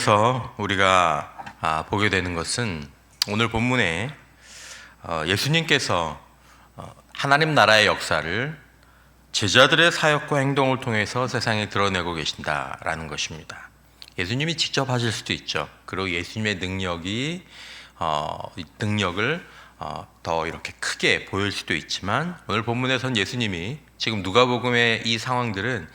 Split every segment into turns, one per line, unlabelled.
그래서 우리가 보게 되는 것은 오늘 본문에 예수님께서 하나님 나라의 역사를 제자들의 사역과 행동을 통해서 세상에 드러내고 계신다라는 것입니다. 예수님이 직접 하실 수도 있죠. 그리고 예수님의 능력을 더 이렇게 크게 보일 수도 있지만, 오늘 본문에서는 예수님이 지금 누가복음의 이 상황들은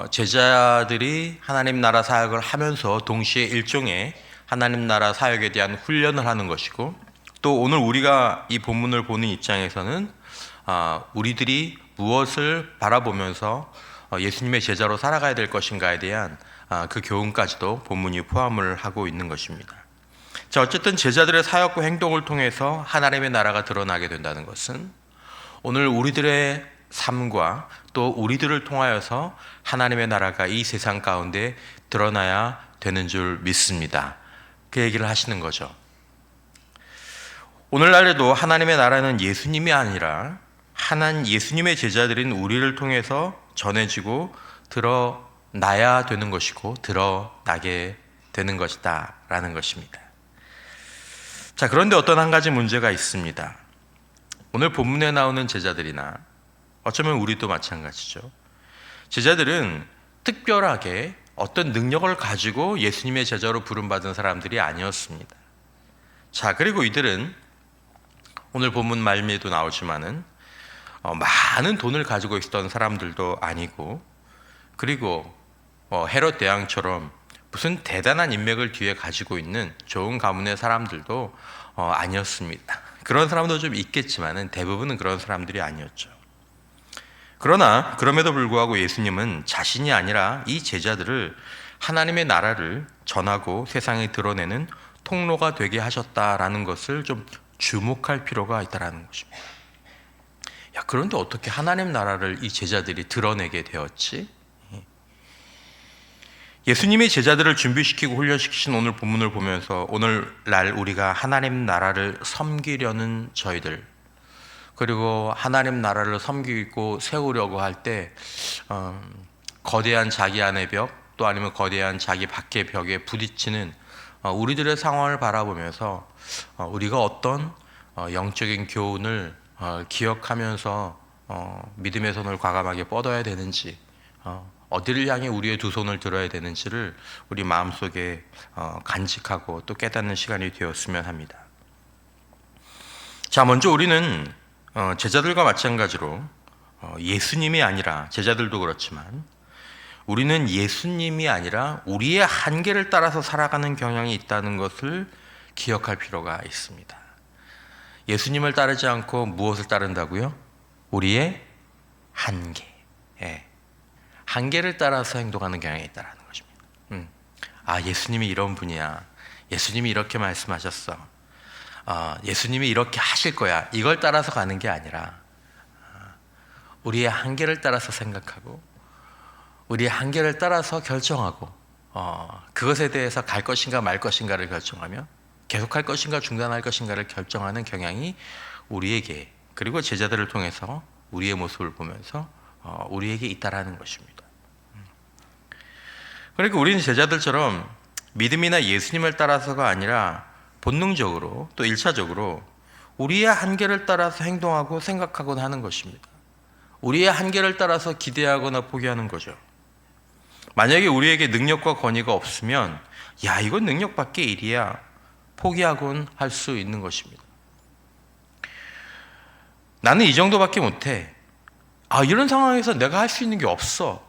제자들이 하나님 나라 사역을 하면서 동시에 일종의 하나님 나라 사역에 대한 훈련을 하는 것이고, 또 오늘 우리가 이 본문을 보는 입장에서는 우리들이 무엇을 바라보면서 예수님의 제자로 살아가야 될 것인가에 대한 그 교훈까지도 본문이 포함을 하고 있는 것입니다. 자, 어쨌든 제자들의 사역과 행동을 통해서 하나님의 나라가 드러나게 된다는 것은 오늘 우리들의 삶과 또 우리들을 통하여서 하나님의 나라가 이 세상 가운데 드러나야 되는 줄 믿습니다. 그 얘기를 하시는 거죠. 오늘날에도 하나님의 나라는 예수님이 아니라 예수님의 제자들인 우리를 통해서 전해지고 드러나야 되는 것이고 드러나게 되는 것이다 라는 것입니다. 자, 그런데 어떤 한 가지 문제가 있습니다. 오늘 본문에 나오는 제자들이나 어쩌면 우리도 마찬가지죠. 제자들은 특별하게 어떤 능력을 가지고 예수님의 제자로 부름받은 사람들이 아니었습니다. 자, 그리고 이들은 오늘 본문 말미에도 나오지만은 많은 돈을 가지고 있었던 사람들도 아니고, 그리고 헤롯 대왕처럼 무슨 대단한 인맥을 뒤에 가지고 있는 좋은 가문의 사람들도 아니었습니다. 그런 사람도 좀 있겠지만은 대부분은 그런 사람들이 아니었죠. 그러나 그럼에도 불구하고 예수님은 자신이 아니라 이 제자들을 하나님의 나라를 전하고 세상에 드러내는 통로가 되게 하셨다라는 것을 좀 주목할 필요가 있다라는 것입니다. 야, 그런데 어떻게 하나님 나라를 이 제자들이 드러내게 되었지? 예수님이 제자들을 준비시키고 훈련시키신 오늘 본문을 보면서 오늘날 우리가 하나님 나라를 섬기려는 저희들, 그리고 하나님 나라를 섬기고 세우려고 할 때 거대한 자기 안의 벽, 또 아니면 거대한 자기 밖의 벽에 부딪히는 우리들의 상황을 바라보면서 우리가 어떤 영적인 교훈을 기억하면서 믿음의 손을 과감하게 뻗어야 되는지, 어디를 향해 우리의 두 손을 들어야 되는지를 우리 마음속에 간직하고 또 깨닫는 시간이 되었으면 합니다. 자, 먼저 우리는 제자들과 마찬가지로 예수님이 아니라, 제자들도 그렇지만 우리는 예수님이 아니라 우리의 한계를 따라서 살아가는 경향이 있다는 것을 기억할 필요가 있습니다. 예수님을 따르지 않고 무엇을 따른다고요? 우리의 한계. 한계를 따라서 행동하는 경향이 있다는 것입니다. 예수님이 이런 분이야. 예수님이 이렇게 말씀하셨어. 예수님이 이렇게 하실 거야. 이걸 따라서 가는 게 아니라 우리의 한계를 따라서 생각하고 우리의 한계를 따라서 결정하고 그것에 대해서 갈 것인가 말 것인가를 결정하며 계속할 것인가 중단할 것인가를 결정하는 경향이 우리에게, 그리고 제자들을 통해서 우리의 모습을 보면서 우리에게 있다라는 것입니다. 그러니까 우리는 제자들처럼 믿음이나 예수님을 따라서가 아니라 본능적으로 또 1차적으로 우리의 한계를 따라서 행동하고 생각하곤 하는 것입니다. 우리의 한계를 따라서 기대하거나 포기하는 거죠. 만약에 우리에게 능력과 권위가 없으면 야, 이건 능력 밖의 일이야, 포기하곤 할 수 있는 것입니다. 나는 이 정도밖에 못해. 이런 상황에서 내가 할 수 있는 게 없어.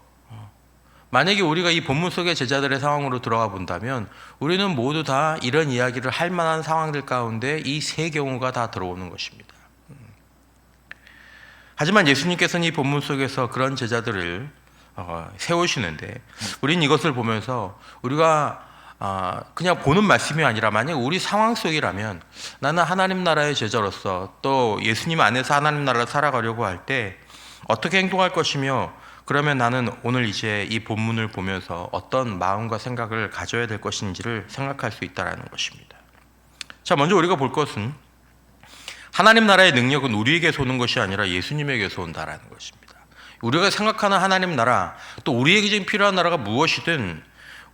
만약에 우리가 이 본문 속의 제자들의 상황으로 들어가 본다면 우리는 모두 다 이런 이야기를 할 만한 상황들 가운데 이 세 경우가 다 들어오는 것입니다. 하지만 예수님께서는 이 본문 속에서 그런 제자들을 세우시는데, 우리는 이것을 보면서 우리가 그냥 보는 말씀이 아니라 만약 우리 상황 속이라면, 나는 하나님 나라의 제자로서 또 예수님 안에서 하나님 나라를 살아가려고 할 때 어떻게 행동할 것이며, 그러면 나는 오늘 이제 이 본문을 보면서 어떤 마음과 생각을 가져야 될 것인지를 생각할 수 있다는 것입니다. 자, 먼저 우리가 볼 것은 하나님 나라의 능력은 우리에게서 오는 것이 아니라 예수님에게서 온다라는 것입니다. 우리가 생각하는 하나님 나라, 또 우리에게 지금 필요한 나라가 무엇이든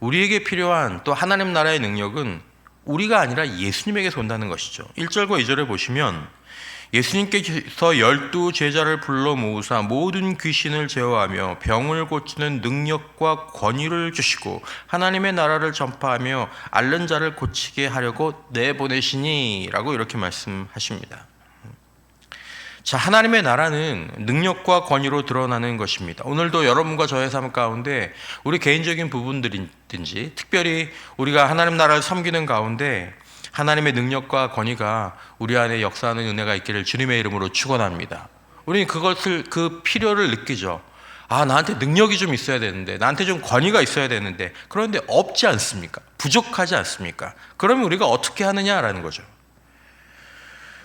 우리에게 필요한 또 하나님 나라의 능력은 우리가 아니라 예수님에게서 온다는 것이죠. 1절과 2절에 보시면 예수님께서 12 제자를 불러 모으사 모든 귀신을 제어하며 병을 고치는 능력과 권위를 주시고 하나님의 나라를 전파하며 앓는 자를 고치게 하려고 내보내시니 라고 이렇게 말씀하십니다. 자, 하나님의 나라는 능력과 권위로 드러나는 것입니다. 오늘도 여러분과 저의 삶 가운데 우리 개인적인 부분들이든지 특별히 우리가 하나님 나라를 섬기는 가운데 하나님의 능력과 권위가 우리 안에 역사하는 은혜가 있기를 주님의 이름으로 축원합니다. 우리는 그 필요를 느끼죠. 나한테 능력이 좀 있어야 되는데, 나한테 좀 권위가 있어야 되는데, 그런데 없지 않습니까? 부족하지 않습니까? 그러면 우리가 어떻게 하느냐라는 거죠.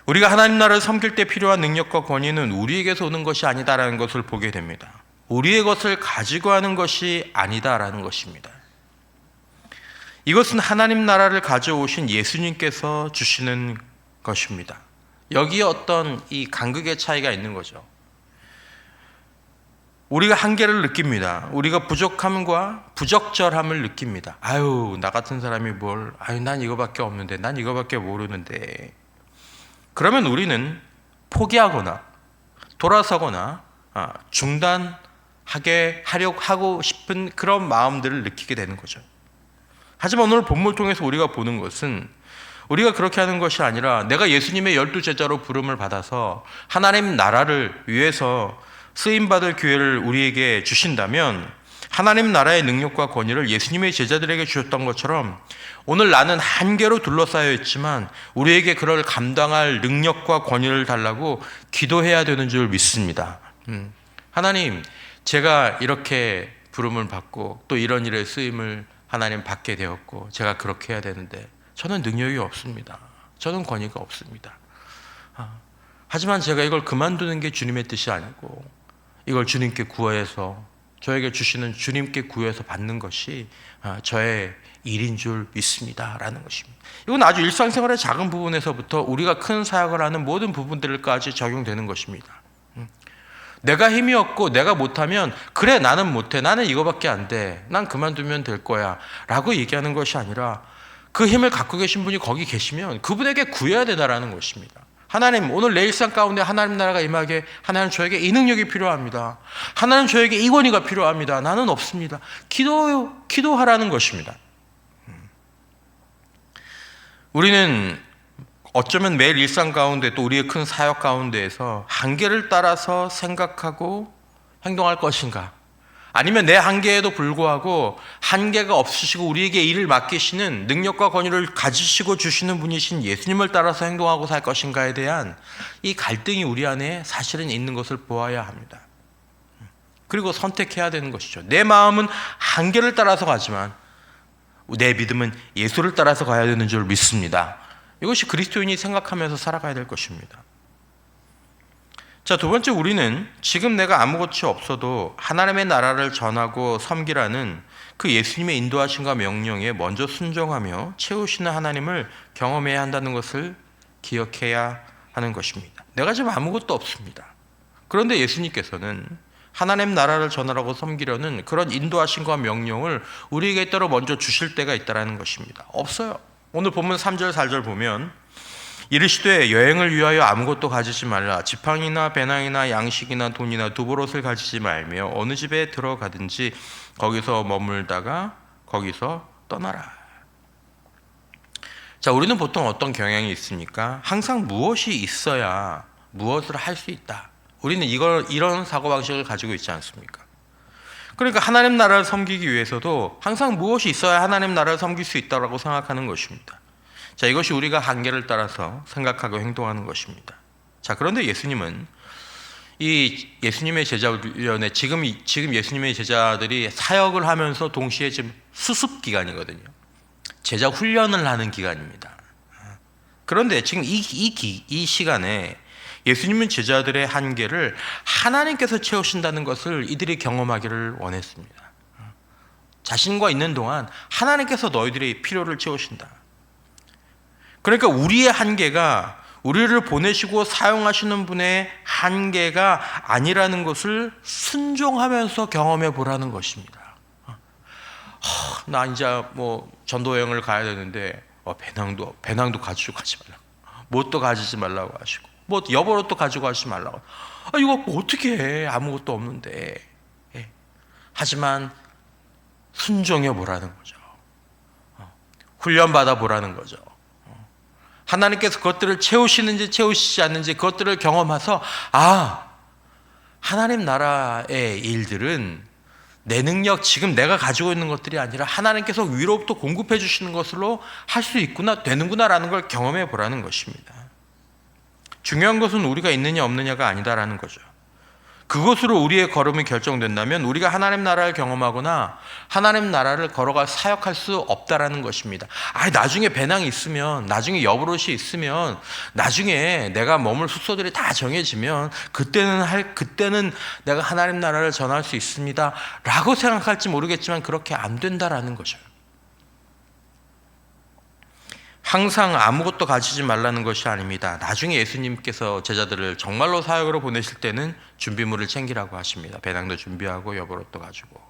우리가 하나님 나라를 섬길 때 필요한 능력과 권위는 우리에게서 오는 것이 아니다라는 것을 보게 됩니다. 우리의 것을 가지고 하는 것이 아니다라는 것입니다. 이것은 하나님 나라를 가져오신 예수님께서 주시는 것입니다. 여기에 어떤 이 간극의 차이가 있는 거죠. 우리가 한계를 느낍니다. 우리가 부족함과 부적절함을 느낍니다. 나 같은 사람이 난 이거밖에 없는데, 난 이거밖에 모르는데. 그러면 우리는 포기하거나 돌아서거나 중단하게 하고 싶은 그런 마음들을 느끼게 되는 거죠. 하지만 오늘 본문을 통해서 우리가 보는 것은 우리가 그렇게 하는 것이 아니라 내가 예수님의 12 제자로 부름을 받아서 하나님 나라를 위해서 쓰임받을 기회를 우리에게 주신다면 하나님 나라의 능력과 권위를 예수님의 제자들에게 주셨던 것처럼 오늘 나는 한계로 둘러싸여 있지만 우리에게 그걸 감당할 능력과 권위를 달라고 기도해야 되는 줄 믿습니다. 하나님, 제가 이렇게 부름을 받고 또 이런 일에 쓰임을 하나님 받게 되었고 제가 그렇게 해야 되는데 저는 능력이 없습니다. 저는 권위가 없습니다. 하지만 제가 이걸 그만두는 게 주님의 뜻이 아니고 이걸 주님께 구해서 저에게 주시는 주님께 구해서 받는 것이 저의 일인 줄 믿습니다 라는 것입니다. 이건 아주 일상생활의 작은 부분에서부터 우리가 큰 사역을 하는 모든 부분들까지 적용되는 것입니다. 내가 힘이 없고 내가 못하면 그래 나는 못해, 나는 이거밖에 안 돼, 난 그만두면 될 거야 라고 얘기하는 것이 아니라 그 힘을 갖고 계신 분이 거기 계시면 그분에게 구해야 되다라는 것입니다. 하나님, 오늘 내 일상 가운데 하나님 나라가 임하게 하나님 저에게 이 능력이 필요합니다. 하나님 저에게 이 권위가 필요합니다. 나는 없습니다. 기도하라는 것입니다. 우리는 어쩌면 매일 일상 가운데 또 우리의 큰 사역 가운데에서 한계를 따라서 생각하고 행동할 것인가? 아니면 내 한계에도 불구하고 한계가 없으시고 우리에게 일을 맡기시는 능력과 권위를 가지시고 주시는 분이신 예수님을 따라서 행동하고 살 것인가에 대한 이 갈등이 우리 안에 사실은 있는 것을 보아야 합니다. 그리고 선택해야 되는 것이죠. 내 마음은 한계를 따라서 가지만 내 믿음은 예수를 따라서 가야 되는 줄 믿습니다. 이것이 그리스도인이 생각하면서 살아가야 될 것입니다. 자, 두 번째, 우리는 지금 내가 아무것이 없어도 하나님의 나라를 전하고 섬기라는 그 예수님의 인도하심과 명령에 먼저 순종하며 채우시는 하나님을 경험해야 한다는 것을 기억해야 하는 것입니다. 내가 지금 아무것도 없습니다. 그런데 예수님께서는 하나님 나라를 전하라고 섬기려는 그런 인도하심과 명령을 우리에게 따로 먼저 주실 때가 있다는 것입니다. 없어요. 오늘 본문 3절 4절 보면 이르시되 여행을 위하여 아무것도 가지지 말라. 지팡이나 배낭이나 양식이나 돈이나 두보롯을 가지지 말며 어느 집에 들어가든지 거기서 머물다가 거기서 떠나라. 자, 우리는 보통 어떤 경향이 있습니까? 항상 무엇이 있어야 무엇을 할 수 있다. 우리는 이런 사고방식을 가지고 있지 않습니까? 그러니까 하나님 나라를 섬기기 위해서도 항상 무엇이 있어야 하나님 나라를 섬길 수 있다고 생각하는 것입니다. 자, 이것이 우리가 한계를 따라서 생각하고 행동하는 것입니다. 자, 그런데 예수님은 이 예수님의 제자훈련에 지금 예수님의 제자들이 사역을 하면서 동시에 지금 수습 기간이거든요. 제자 훈련을 하는 기간입니다. 그런데 지금 이 시간에 예수님은 제자들의 한계를 하나님께서 채우신다는 것을 이들이 경험하기를 원했습니다. 자신과 있는 동안 하나님께서 너희들의 필요를 채우신다. 그러니까 우리의 한계가 우리를 보내시고 사용하시는 분의 한계가 아니라는 것을 순종하면서 경험해 보라는 것입니다. 나 이제 뭐 전도 여행을 가야 되는데 배낭도 가지고 가지 말라고, 뭣도 가지지 말라고 하시고, 뭐 여벌옷도 가지고 가지 말라고. 이거 갖고 어떻게 해? 아무것도 없는데. 예. 하지만 순종해 보라는 거죠. 훈련 받아 보라는 거죠. 하나님께서 그것들을 채우시는지 채우시지 않는지 그것들을 경험해서 하나님 나라의 일들은 내 능력, 지금 내가 가지고 있는 것들이 아니라 하나님께서 위로부터 공급해 주시는 것으로 할 수 있구나, 되는구나라는 걸 경험해 보라는 것입니다. 중요한 것은 우리가 있느냐 없느냐가 아니다라는 거죠. 그것으로 우리의 걸음이 결정된다면 우리가 하나님 나라를 경험하거나 하나님 나라를 걸어가 사역할 수 없다라는 것입니다. 나중에 배낭이 있으면, 나중에 여벌옷이 있으면, 나중에 내가 머물 숙소들이 다 정해지면 그때는 내가 하나님 나라를 전할 수 있습니다 라고 생각할지 모르겠지만 그렇게 안 된다라는 거죠. 항상 아무것도 가지지 말라는 것이 아닙니다. 나중에 예수님께서 제자들을 정말로 사역으로 보내실 때는 준비물을 챙기라고 하십니다. 배낭도 준비하고 여벌옷도 가지고.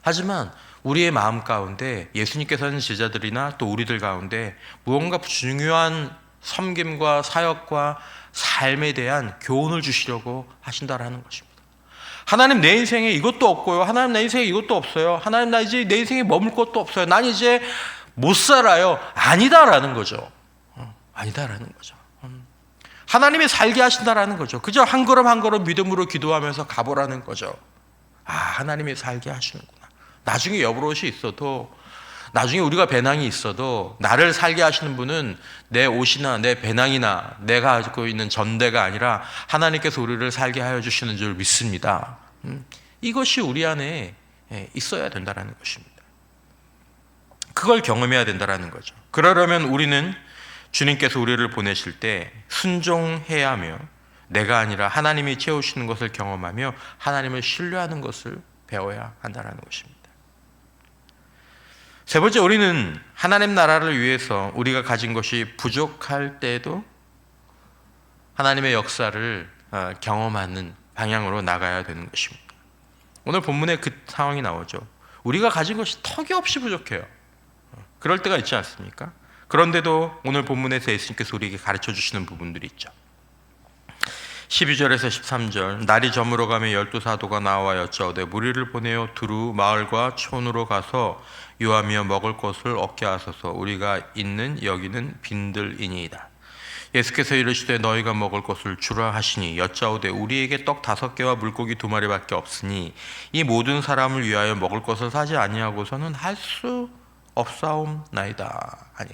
하지만 우리의 마음 가운데 예수님께서는 제자들이나 또 우리들 가운데 무언가 중요한 섬김과 사역과 삶에 대한 교훈을 주시려고 하신다라는 것입니다. 하나님, 내 인생에 이것도 없고요, 하나님 내 인생에 이것도 없어요, 하나님 나 이제 내 인생에 머물 것도 없어요, 난 이제 못 살아요. 아니다라는 거죠. 아니다라는 거죠. 하나님이 살게 하신다라는 거죠. 그저 한 걸음 한 걸음 믿음으로 기도하면서 가보라는 거죠. 하나님이 살게 하시는구나. 나중에 여벌옷이 있어도, 나중에 우리가 배낭이 있어도 나를 살게 하시는 분은 내 옷이나 내 배낭이나 내가 가지고 있는 전대가 아니라 하나님께서 우리를 살게 하여 주시는 줄 믿습니다. 이것이 우리 안에 있어야 된다는 것입니다. 그걸 경험해야 된다는 거죠. 그러려면 우리는 주님께서 우리를 보내실 때 순종해야 하며, 내가 아니라 하나님이 채우시는 것을 경험하며 하나님을 신뢰하는 것을 배워야 한다는 것입니다. 세 번째, 우리는 하나님 나라를 위해서 우리가 가진 것이 부족할 때에도 하나님의 역사를 경험하는 방향으로 나가야 되는 것입니다. 오늘 본문에 그 상황이 나오죠. 우리가 가진 것이 턱이 없이 부족해요. 그럴 때가 있지 않습니까? 그런데도 오늘 본문에서 예수님께서 우리에게 가르쳐 주시는 부분들이 있죠. 12절에서 13절, 날이 저물어 가며 12 사도가 나와 여짜오되 무리를 보내어 두루 마을과 촌으로 가서 유하며 먹을 것을 얻게 하소서. 우리가 있는 여기는 빈들이니이다. 예수께서 이르시되 너희가 먹을 것을 주라 하시니 여짜오되 우리에게 떡 5개와 물고기 2마리밖에 없으니 이 모든 사람을 위하여 먹을 것을 사지 아니하고서는 할 수 없사옵나이다 하니.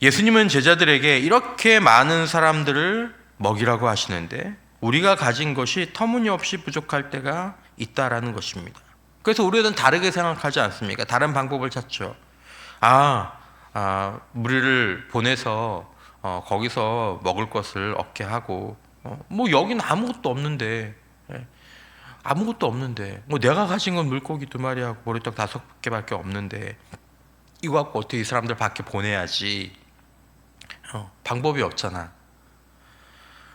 예수님은 제자들에게 이렇게 많은 사람들을 먹이라고 하시는데 우리가 가진 것이 터무니없이 부족할 때가 있다라는 것입니다. 그래서 우리는 다르게 생각하지 않습니까? 다른 방법을 찾죠. 무리를 보내서 거기서 먹을 것을 얻게 하고, 뭐 여기는 아무것도 없는데, 뭐 내가 가진 건 물고기 2마리하고 보리떡 5개밖에 없는데 이거 갖고 어떻게 이 사람들 밖에 보내야지. 방법이 없잖아.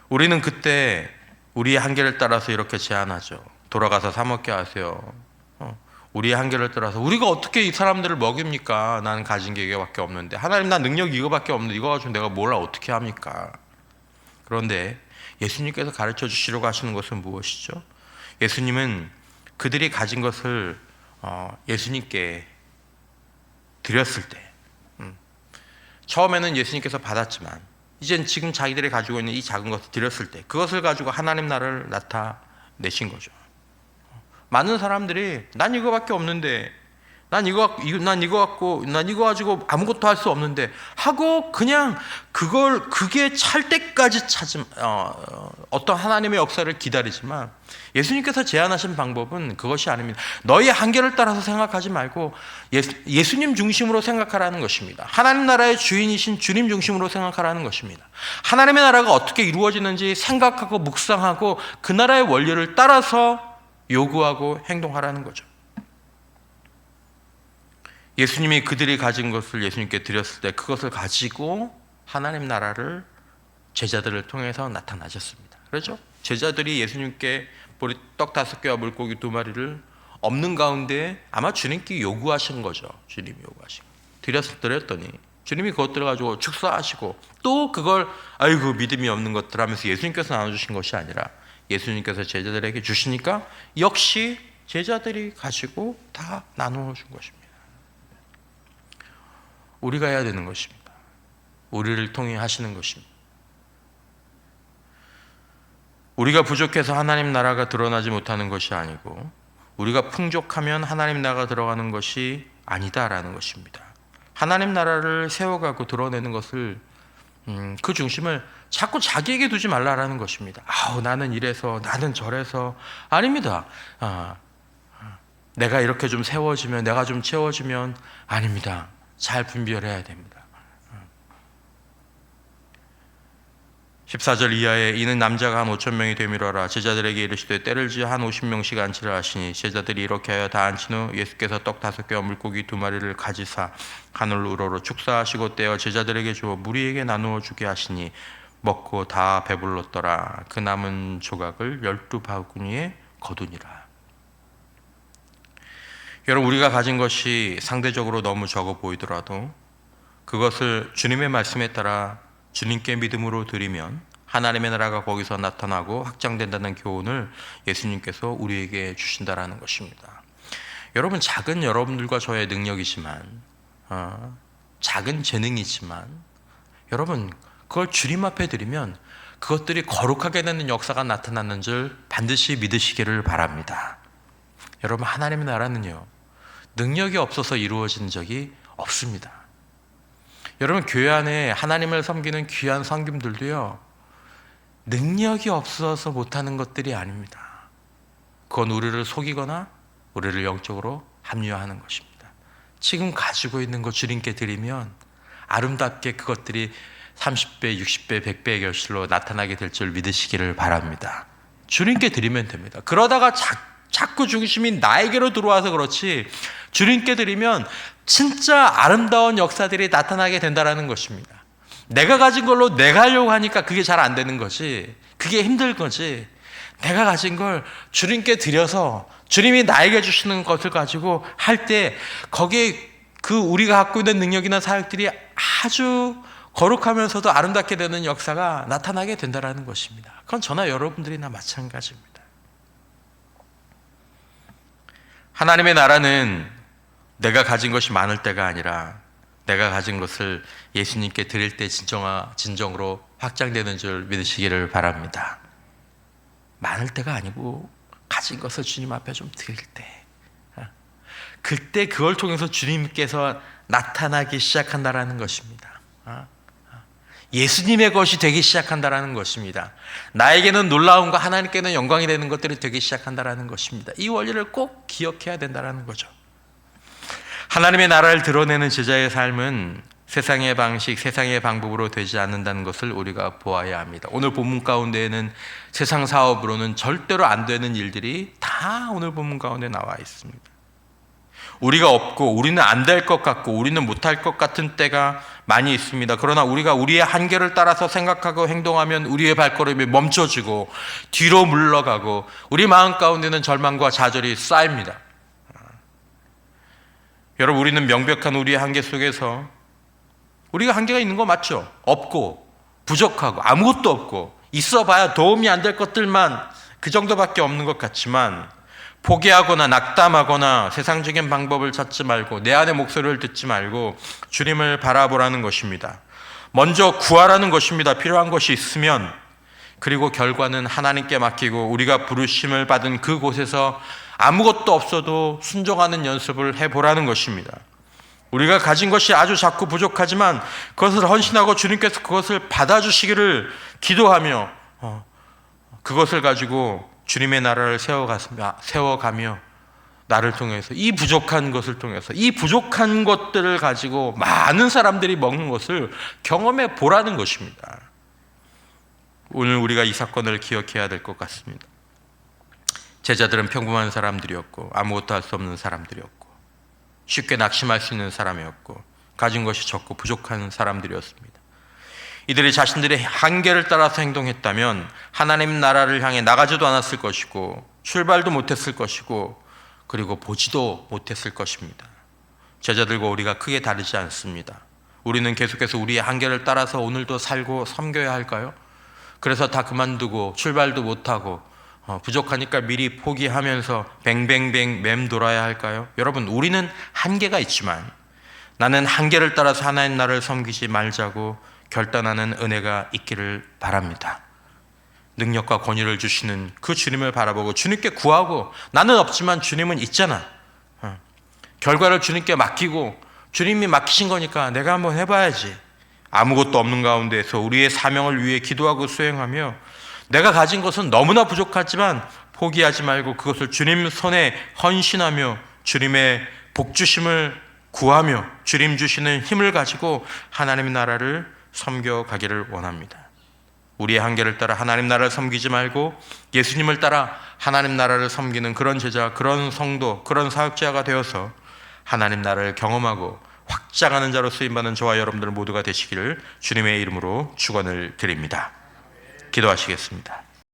우리는 그때 우리의 한계를 따라서 이렇게 제안하죠. 돌아가서 사 먹게 하세요. 우리의 한계를 따라서 우리가 어떻게 이 사람들을 먹입니까? 나는 가진 게 이거밖에 없는데. 하나님, 난 능력이 이거밖에 없는데 이거 가지고 내가 뭘 어떻게 합니까? 그런데 예수님께서 가르쳐 주시려고 하시는 것은 무엇이죠? 예수님은 그들이 가진 것을 예수님께 드렸을 때, 처음에는 예수님께서 받았지만 이젠 지금 자기들이 가지고 있는 이 작은 것을 드렸을 때 그것을 가지고 하나님 나라를 나타내신 거죠. 많은 사람들이 난 이거밖에 없는데, 난 이거 가지고 아무것도 할 수 없는데 하고 그냥 그게 찰 때까지 어떤 하나님의 역사를 기다리지만, 예수님께서 제안하신 방법은 그것이 아닙니다. 너의 한계를 따라서 생각하지 말고 예수님 중심으로 생각하라는 것입니다. 하나님 나라의 주인이신 주님 중심으로 생각하라는 것입니다. 하나님의 나라가 어떻게 이루어지는지 생각하고 묵상하고 그 나라의 원리를 따라서 요구하고 행동하라는 거죠. 예수님이 그들이 가진 것을 예수님께 드렸을 때 그것을 가지고 하나님 나라를 제자들을 통해서 나타나셨습니다. 그렇죠? 제자들이 예수님께 보리떡 5개와 물고기 2마리를 없는 가운데 아마 주님께 요구하신 거죠. 주님이 요구하신 거. 드렸더니 주님이 그것들을 가지고 축사하시고 또 그걸 아이고 믿음이 없는 것들 하면서 예수님께서 나눠주신 것이 아니라 예수님께서 제자들에게 주시니까 역시 제자들이 가지고 다 나누어 준 것입니다. 우리가 해야 되는 것입니다. 우리를 통해 하시는 것입니다. 우리가 부족해서 하나님 나라가 드러나지 못하는 것이 아니고 우리가 풍족하면 하나님 나라가 들어가는 것이 아니다라는 것입니다. 하나님 나라를 세워가고 드러내는 것을 그 중심을 자꾸 자기에게 두지 말라라는 것입니다. 나는 이래서 나는 저래서 아닙니다. 내가 이렇게 좀 세워지면 내가 좀 채워지면 아닙니다. 잘 분별해야 됩니다. 14절 이하에 이는 남자가 한 5,000명이 되밀어라 제자들에게 이르시되 때를 지어 한 50명씩 안치라 하시니 제자들이 이렇게 하여 다 안친 후 예수께서 떡 5개와 물고기 2마리를 가지사 하늘 우러러 축사하시고 떼어 제자들에게 주어 무리에게 나누어 주게 하시니 먹고 다 배불렀더라. 그 남은 조각을 12바구니에 거두니라. 여러분, 우리가 가진 것이 상대적으로 너무 적어 보이더라도 그것을 주님의 말씀에 따라 주님께 믿음으로 드리면 하나님의 나라가 거기서 나타나고 확장된다는 교훈을 예수님께서 우리에게 주신다라는 것입니다. 여러분, 작은 여러분들과 저의 능력이지만 작은 재능이지만 여러분 그걸 주님 앞에 드리면 그것들이 거룩하게 되는 역사가 나타나는 줄 반드시 믿으시기를 바랍니다. 여러분, 하나님의 나라는요 능력이 없어서 이루어진 적이 없습니다. 여러분, 교회 안에 하나님을 섬기는 귀한 섬김들도요 능력이 없어서 못하는 것들이 아닙니다. 그건 우리를 속이거나 우리를 영적으로 합리화하는 것입니다. 지금 가지고 있는 것 주님께 드리면 아름답게 그것들이 30배, 60배, 100배의 결실로 나타나게 될 줄 믿으시기를 바랍니다. 주님께 드리면 됩니다. 그러다가 자꾸 중심이 나에게로 들어와서 그렇지 주님께 드리면 진짜 아름다운 역사들이 나타나게 된다는 것입니다. 내가 가진 걸로 내가 하려고 하니까 그게 잘 안 되는 거지, 그게 힘들 거지, 내가 가진 걸 주님께 드려서 주님이 나에게 주시는 것을 가지고 할 때 거기에 그 우리가 갖고 있는 능력이나 사역들이 아주 거룩하면서도 아름답게 되는 역사가 나타나게 된다는 것입니다. 그건 저나 여러분들이나 마찬가지입니다. 하나님의 나라는 내가 가진 것이 많을 때가 아니라 내가 가진 것을 예수님께 드릴 때 진정으로 확장되는 줄 믿으시기를 바랍니다. 많을 때가 아니고 가진 것을 주님 앞에 좀 드릴 때, 그때 그걸 통해서 주님께서 나타나기 시작한다라는 것입니다. 예수님의 것이 되기 시작한다라는 것입니다. 나에게는 놀라움과 하나님께는 영광이 되는 것들이 되기 시작한다라는 것입니다. 이 원리를 꼭 기억해야 된다라는 거죠. 하나님의 나라를 드러내는 제자의 삶은 세상의 방식, 세상의 방법으로 되지 않는다는 것을 우리가 보아야 합니다. 오늘 본문 가운데에는 세상 사업으로는 절대로 안 되는 일들이 다 오늘 본문 가운데 나와 있습니다. 우리가 없고 우리는 안 될 것 같고 우리는 못할 것 같은 때가 많이 있습니다. 그러나 우리가 우리의 한계를 따라서 생각하고 행동하면 우리의 발걸음이 멈춰지고 뒤로 물러가고 우리 마음 가운데는 절망과 좌절이 쌓입니다. 여러분, 우리는 명백한 우리의 한계 속에서 우리가 한계가 있는 거 맞죠? 없고 부족하고 아무것도 없고 있어봐야 도움이 안 될 것들만 그 정도밖에 없는 것 같지만 포기하거나 낙담하거나 세상적인 방법을 찾지 말고 내 안의 목소리를 듣지 말고 주님을 바라보라는 것입니다. 먼저 구하라는 것입니다. 필요한 것이 있으면. 그리고 결과는 하나님께 맡기고 우리가 부르심을 받은 그곳에서 아무것도 없어도 순종하는 연습을 해보라는 것입니다. 우리가 가진 것이 아주 작고 부족하지만 그것을 헌신하고 주님께서 그것을 받아주시기를 기도하며 그것을 가지고 주님의 나라를 세워가며 나를 통해서 이 부족한 것을 통해서 이 부족한 것들을 가지고 많은 사람들이 먹는 것을 경험해 보라는 것입니다. 오늘 우리가 이 사건을 기억해야 될 것 같습니다. 제자들은 평범한 사람들이었고 아무것도 할 수 없는 사람들이었고 쉽게 낙심할 수 있는 사람이었고 가진 것이 적고 부족한 사람들이었습니다. 이들이 자신들의 한계를 따라서 행동했다면 하나님 나라를 향해 나가지도 않았을 것이고 출발도 못했을 것이고 그리고 보지도 못했을 것입니다. 제자들과 우리가 크게 다르지 않습니다. 우리는 계속해서 우리의 한계를 따라서 오늘도 살고 섬겨야 할까요? 그래서 다 그만두고 출발도 못하고 부족하니까 미리 포기하면서 뱅뱅뱅 맴돌아야 할까요? 여러분, 우리는 한계가 있지만 나는 한계를 따라서 하나님 나라를 섬기지 말자고 결단하는 은혜가 있기를 바랍니다. 능력과 권위를 주시는 그 주님을 바라보고 주님께 구하고, 나는 없지만 주님은 있잖아, 결과를 주님께 맡기고 주님이 맡기신 거니까 내가 한번 해봐야지. 아무것도 없는 가운데서 우리의 사명을 위해 기도하고 수행하며 내가 가진 것은 너무나 부족하지만 포기하지 말고 그것을 주님 손에 헌신하며 주님의 복주심을 구하며 주님 주시는 힘을 가지고 하나님의 나라를 섬겨가기를 원합니다. 우리의 한계를 따라 하나님 나라를 섬기지 말고 예수님을 따라 하나님 나라를 섬기는 그런 제자, 그런 성도, 그런 사역자가 되어서 하나님 나라를 경험하고 확장하는 자로 쓰임받는 저와 여러분들 모두가 되시기를 주님의 이름으로 축원을 드립니다. 기도하시겠습니다.